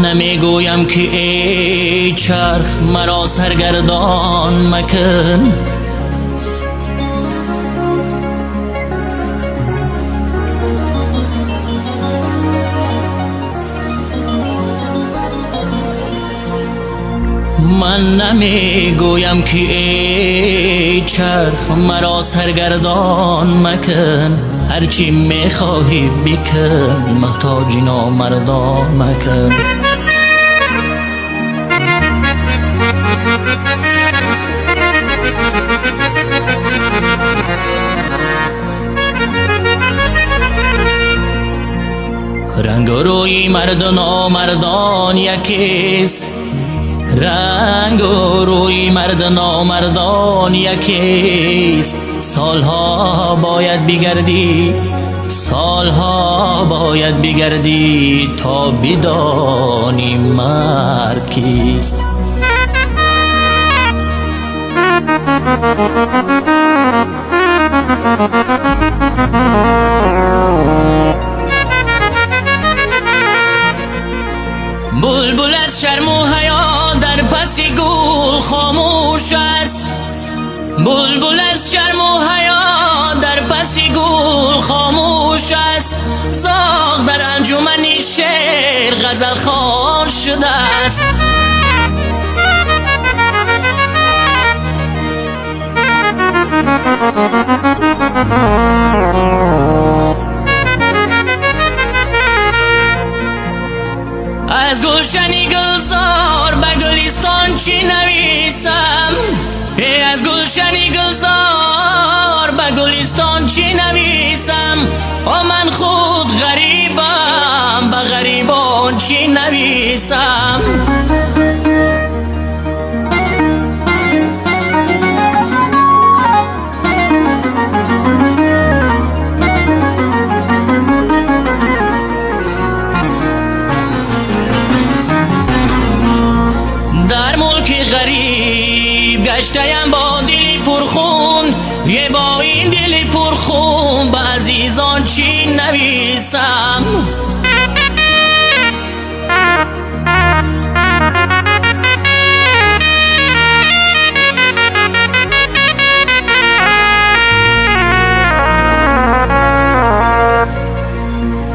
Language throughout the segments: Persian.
نمیگویم که ای چرخ مرا سرگردان مکن، من نمیگویم که ای چرخ مرا سرگردان مکن، هرچی میخواهی بکن محتاج نامردان مکن. رنگ و روی مرد و نامردان یکیست، رنگ و روی مرد نامردان یکیست. سالها باید بگردی، سالها باید بگردی تا بدانی مرد کیست. بلبل از شرم و حیا در پس گل خاموش است، بلبل از شرم و حیا در پس گل خاموش است. زاغ در انجمن شعر غزل خوان شده است. از گلشنی گلزار به گلستان چی نویسم، از گلشنی گلزار به گلستان چی نویسم. من خود غریبم به غریبان چی نویسم. در ملک غریب گشتیم با دلی پرخون، یه با این دلی پرخون به عزیزان چی نویسم.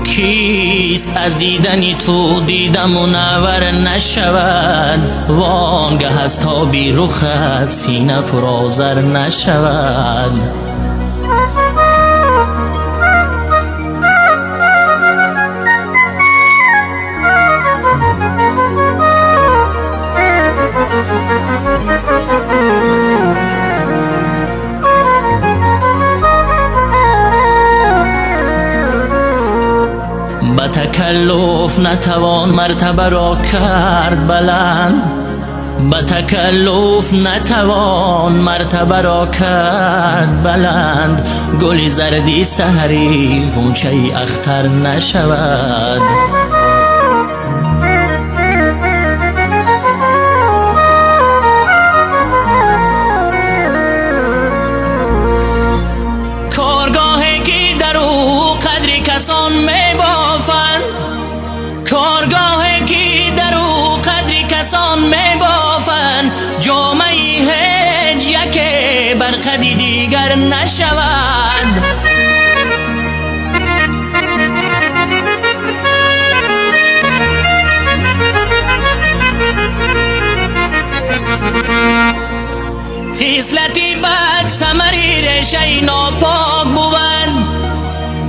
کیست از دیدنی تو دیدم منور نشود، وانگه از تابی رخت سینه پر آذر نشود. به تکلف نتوان مرتبه را کرد بلند، به تکلف نتوان مرتبه را کرد بلند. گل زردی سحری غنچه اختر نشود. کارگاهی که در او قدر کسان میبافند، کارگاهی که در او قدر کسان میبافند. جامعه هیچ یکی بر قدی دیگر نشود. خصلتی بد ثمری رشه ناپاک بود،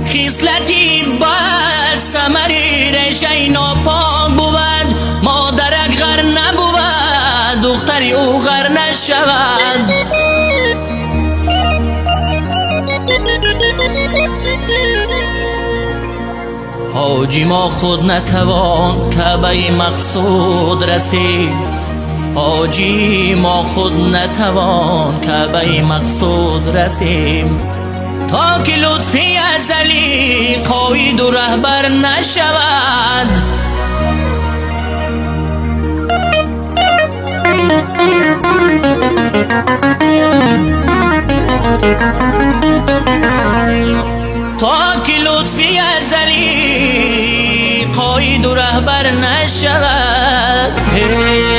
خصلتی بد ثمری رشه ناپاک بود. مادرک غر نبود دختری او غر نشود. حاجی ما خود نتوان که به مقصود رسید، حاجی ما خود نتوان که به مقصود رسیم. تا که لطفی ازلی قاید و رهبر نشود. تا که لطفی ازلی قاید و رهبر نشود. ای